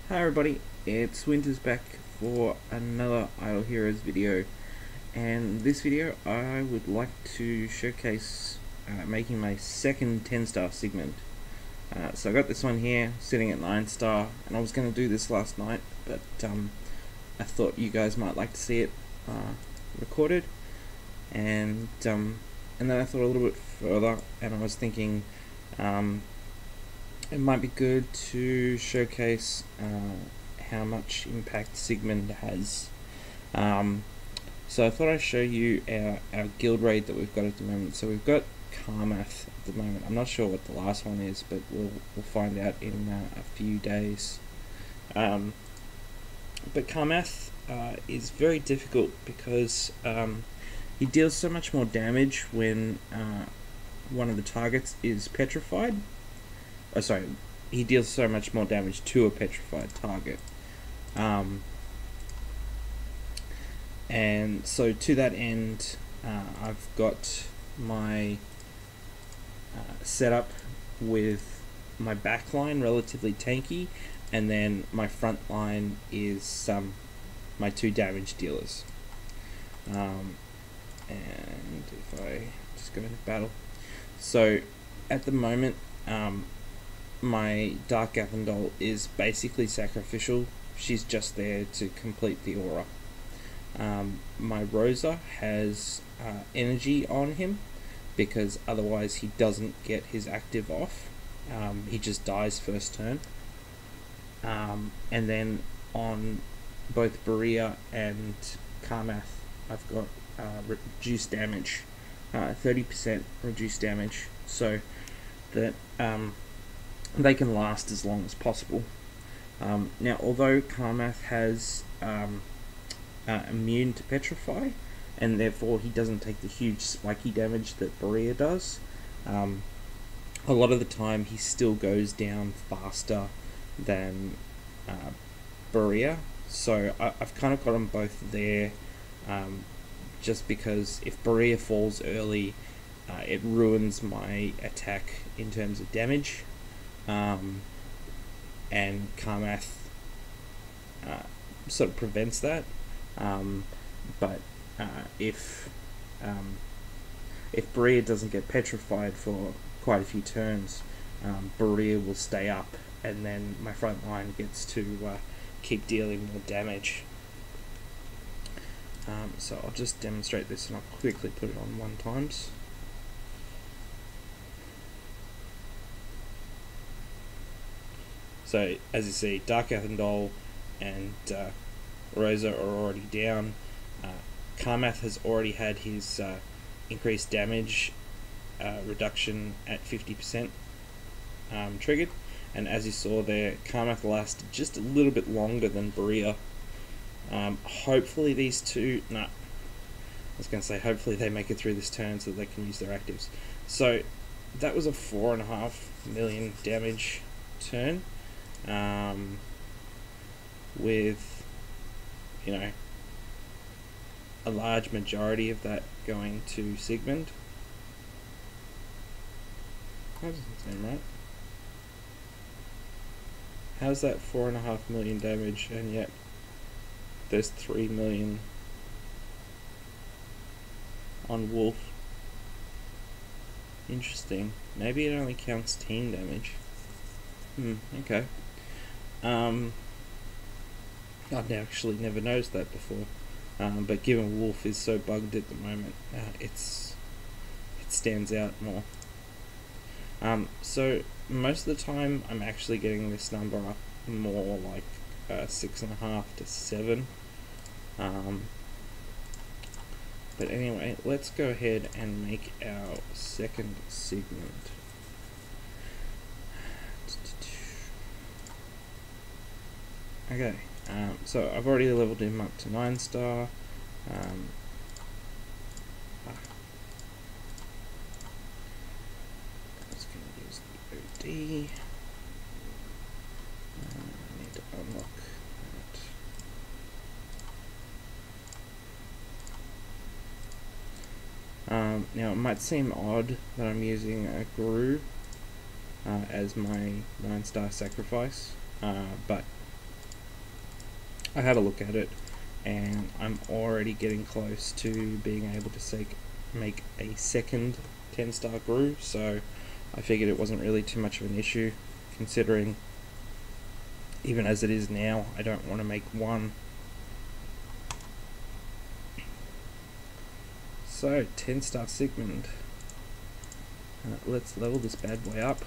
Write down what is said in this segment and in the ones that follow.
Hi everybody, it's Winter's back for another Idle Heroes video, and this video I would like to showcase making my second 10-star Sigmund. So I got this one here sitting at 9-star, and I was going to do this last night, but I thought you guys might like to see it recorded, and then I thought a little bit further, and I was thinking it might be good to showcase how much impact Sigmund has. So I thought I'd show you our guild raid that we've got at the moment. So we've got Karmath at the moment. I'm not sure what the last one is, but we'll find out in a few days. But Karmath is very difficult because he deals so much more damage when one of the targets is petrified. Oh, sorry, he deals so much more damage to a petrified target. And so to that end, I've got my setup with my backline relatively tanky, and then my front line is my 2 damage dealers. And if I just go into battle, so at the moment, my Dark Athendal is basically sacrificial. She's just there to complete the aura. My Rosa has energy on him because otherwise he doesn't get his active off. He just dies first turn. And then on both Berea and Karmath, I've got reduced damage, 30% reduced damage, so that they can last as long as possible. Now, although Karmath has immune to petrify, and therefore he doesn't take the huge spiky damage that Berea does, a lot of the time he still goes down faster than Berea. So I've kind of got them both there, just because if Berea falls early, it ruins my attack in terms of damage. And Karmath sort of prevents that. But if Berea doesn't get petrified for quite a few turns, Berea will stay up, and then my front line gets to keep dealing more damage. So I'll just demonstrate this, and I'll quickly put it on 1 times. So as you see, Dark Athendal and Rosa are already down. Karmath has already had his increased damage reduction at 50% triggered, and as you saw there, Karmath lasted just a little bit longer than Berea. Hopefully these two, I was going to say hopefully they make it through this turn so that they can use their actives. So that was a 4.5 million damage turn, with, you know, a large majority of that going to Sigmund. That doesn't seem right. How's that 4.5 million damage, and yet there's 3 million on Wolf? Interesting. Maybe it only counts team damage. Okay. I've actually never noticed that before, but given Wolf is so bugged at the moment, it stands out more. So most of the time I'm actually getting this number up more like 6.5 to 7. But anyway, let's go ahead and make our second Sigmund. Okay, so I've already leveled him up to 9-star. I was going to use the OD. I need to unlock that. Now it might seem odd that I'm using a Guru as my 9-star sacrifice, but I had a look at it, and I'm already getting close to being able to make a second 10-star Gru, so I figured it wasn't really too much of an issue, considering even as it is now, I don't want to make one. So, 10-star Sigmund. Let's level this bad boy up.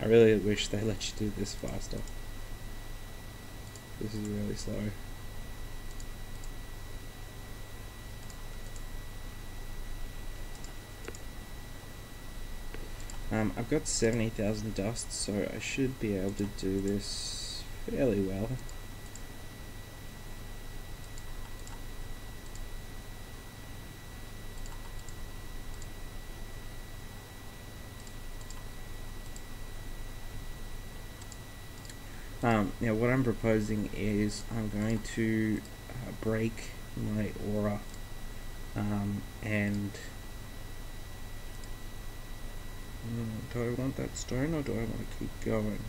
I really wish they let you do this faster. This is really slow. I've got 70,000 dust, so I should be able to do this fairly well. Now what I'm proposing is I'm going to break my aura, and do I want that stone or do I want to keep going?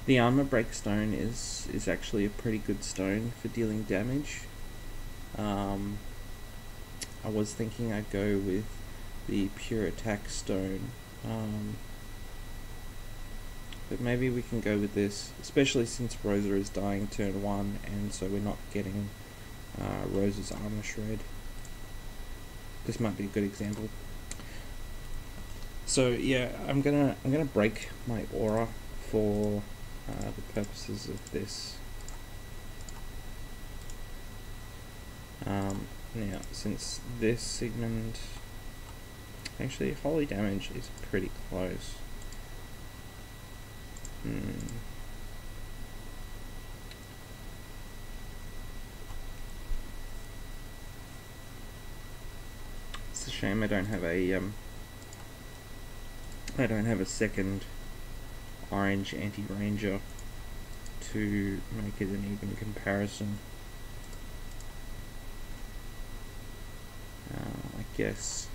The armor break stone is actually a pretty good stone for dealing damage. I was thinking I'd go with the pure attack stone, but maybe we can go with this, especially since Rosa is dying turn 1, and so we're not getting Rosa's armor shred. This might be a good example. So yeah, I'm gonna break my aura for the purposes of this. Now, since this Sigmund, actually holy damage is pretty close. It's a shame I don't have a second orange anti-ranger to make it an even comparison. I guess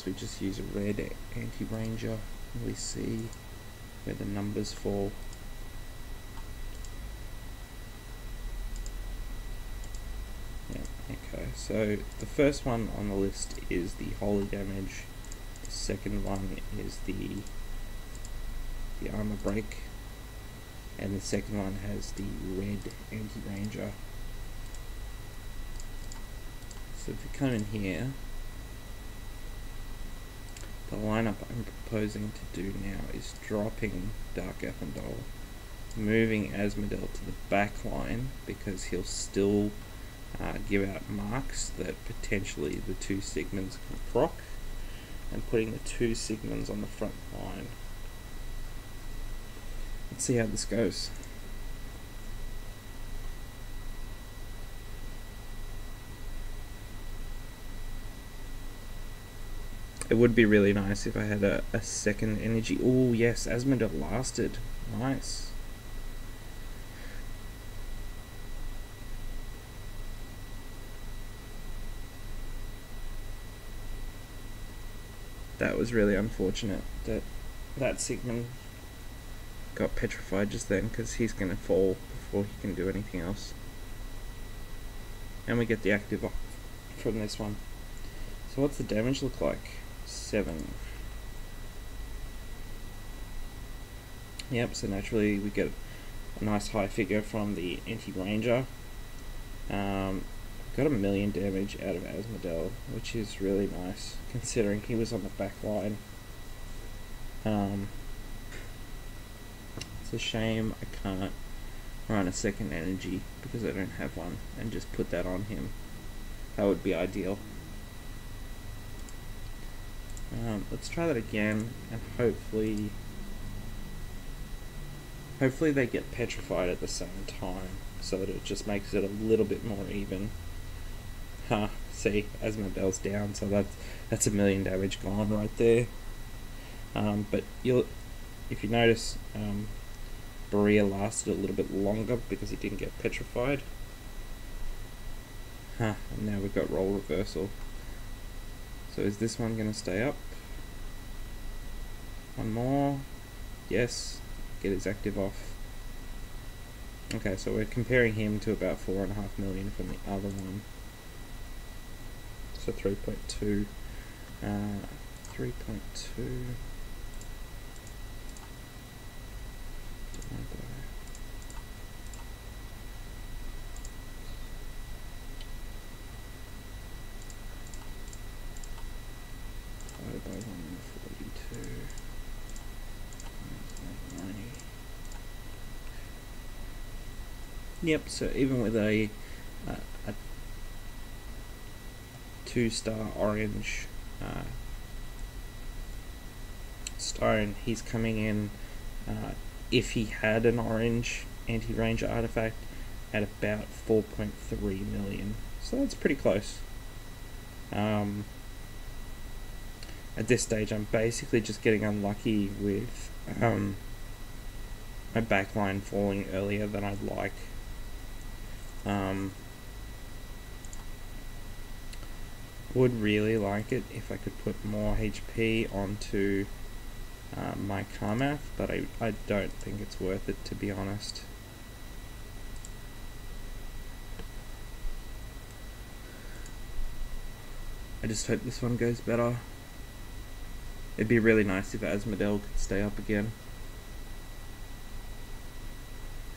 we just use a red anti-ranger and we see where the numbers fall. Yeah, okay, so the first one on the list is the holy damage, the second one is the armor break, and the second one has the red anti-ranger. So if we come in here, the lineup I'm proposing to do now is dropping Dark Ephindel, moving Asmodel to the back line because he'll still give out marks that potentially the two Sigmunds can proc, and putting the two Sigmunds on the front line. Let's see how this goes. It would be really nice if I had a second energy. Oh yes, Asmodel lasted. Nice. That was really unfortunate that Sigmund got petrified just then, because he's going to fall before he can do anything else. And we get the active off from this one. So what's the damage look like? 7. Yep, so naturally we get a nice high figure from the anti-ranger. Got 1,000,000 damage out of Asmodel, which is really nice considering he was on the back line. It's a shame I can't run a second energy because I don't have one and just put that on him. That would be ideal. Let's try that again, and hopefully Hopefully they get petrified at the same time, so that it just makes it a little bit more even. See, Asmodeel's down, so that's a million damage gone right there. But if you notice, Berea lasted a little bit longer because he didn't get petrified. And now we've got role reversal. So is this one going to stay up? One more. Yes. Get his active off. Okay, so we're comparing him to about 4.5 million from the other one. So 3.2. 3.2. Divided by 142. 90. Yep, so even with a 2-star orange stone, he's coming in, if he had an orange anti-ranger artifact, at about 4.3 million. So that's pretty close. At this stage, I'm basically just getting unlucky with my backline falling earlier than I'd like. Would really like it if I could put more HP onto my Karmath, but I don't think it's worth it, to be honest. I just hope this one goes better. It'd be really nice if Asmodeel could stay up again.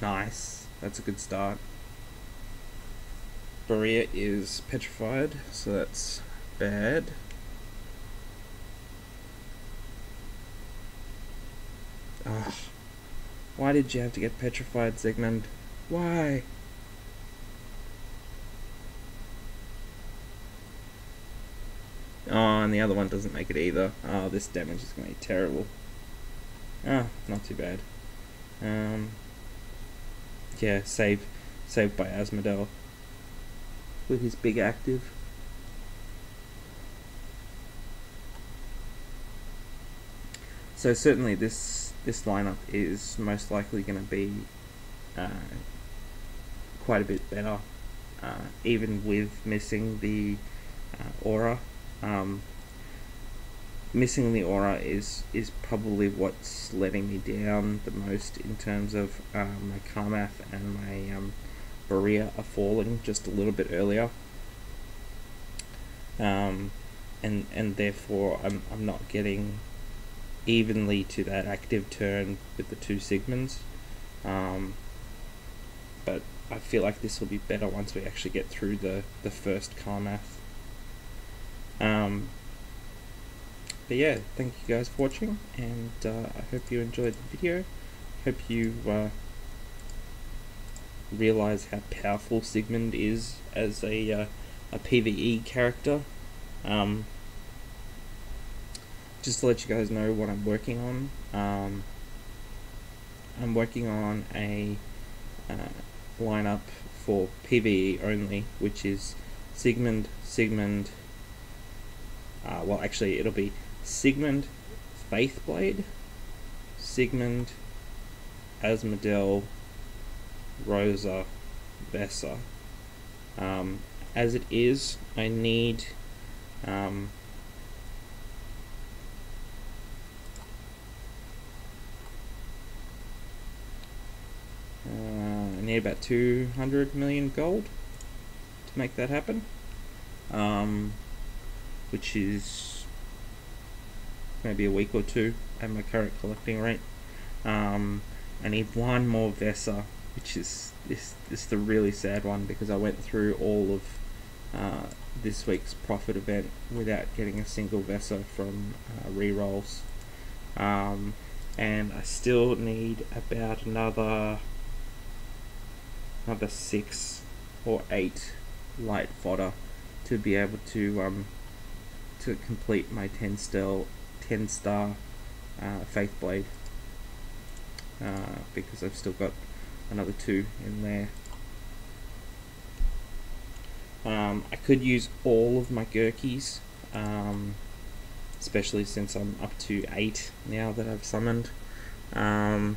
Nice, that's a good start. Berea is petrified, so that's bad. Ugh. Why did you have to get petrified, Sigmund? Why? Oh, and the other one doesn't make it either. Oh, this damage is going to be terrible. Ah, not too bad. Yeah, saved by Asmodeel with his big active. So certainly this lineup is most likely going to be quite a bit better, even with missing the aura. Missing the aura is probably what's letting me down the most in terms of my Karmath and my Berea are falling just a little bit earlier, and therefore I'm not getting evenly to that active turn with the 2 Sigmunds, but I feel like this will be better once we actually get through the first Karmath. But yeah, thank you guys for watching, and I hope you enjoyed the video. Hope you realize how powerful Sigmund is as a PvE character. Just to let you guys know what I'm working on. I'm working on a lineup for PvE only, which is Sigmund, well actually it'll be Sigmund, Faithblade, Sigmund, Asmodeel, Rosa, Vesa. As it is, I need I need about 200 million gold to make that happen, which is maybe a week or two at my current collecting rate. I need one more Vesa, which is this the really sad one, because I went through all of this week's profit event without getting a single Vesa from rerolls, and I still need about another 6 or 8 light fodder to be able to complete my 10 star Faithblade. because I've still got another 2 in there. I could use all of my Gurkies, especially since I'm up to 8 now that I've summoned, and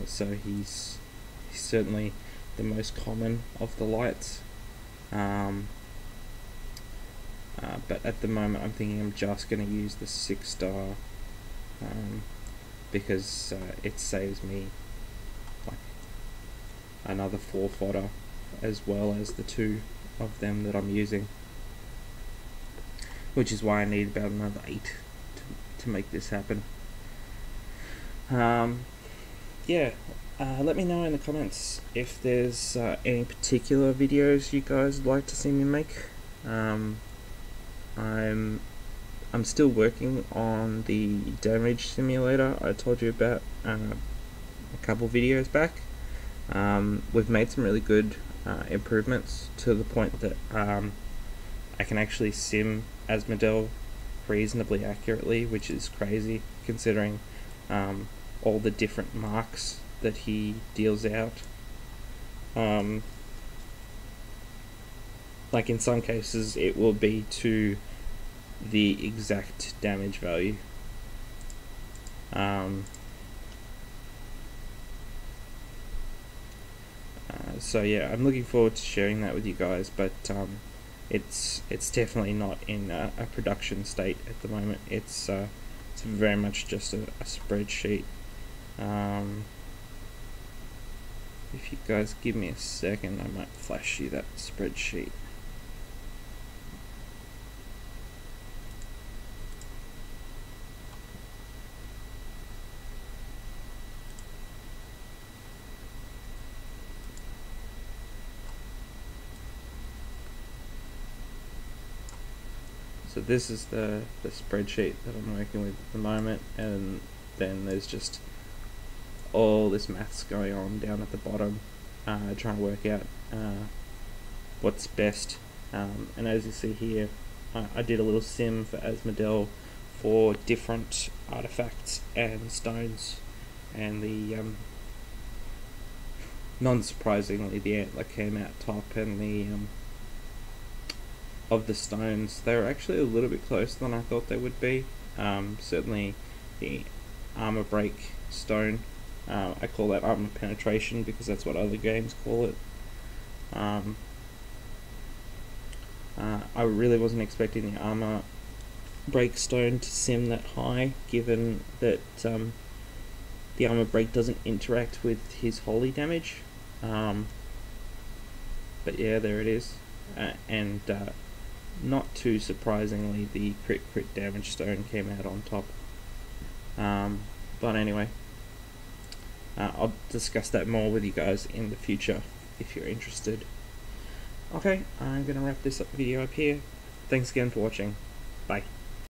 so he's certainly the most common of the lights. But at the moment I'm thinking I'm just going to use the 6-star, because it saves me like another 4 fodder, as well as the 2 of them that I'm using, which is why I need about another 8 to make this happen. Yeah, let me know in the comments if there's any particular videos you guys would like to see me make. I'm still working on the damage simulator I told you about a couple videos back. We've made some really good improvements to the point that I can actually sim Asmodel reasonably accurately, which is crazy considering all the different marks that he deals out. Like in some cases it will be to the exact damage value. So yeah, I'm looking forward to sharing that with you guys, but it's definitely not in a production state at the moment. It's very much just a spreadsheet. If you guys give me a second, I might flash you that spreadsheet. So this is the spreadsheet that I'm working with at the moment, and then there's just all this maths going on down at the bottom, trying to work out what's best. And as you see here, I did a little sim for Asmodel for different artifacts and stones, and the non-surprisingly the antler came out top, and the of the stones, they were actually a little bit closer than I thought they would be. Certainly the armor break stone, I call that armor penetration because that's what other games call it. I really wasn't expecting the armor break stone to sim that high, given that the armor break doesn't interact with his holy damage. But yeah, there it is. And not too surprisingly, the crit damage stone came out on top. But anyway, I'll discuss that more with you guys in the future if you're interested. Okay, I'm going to wrap this video up here. Thanks again for watching. Bye.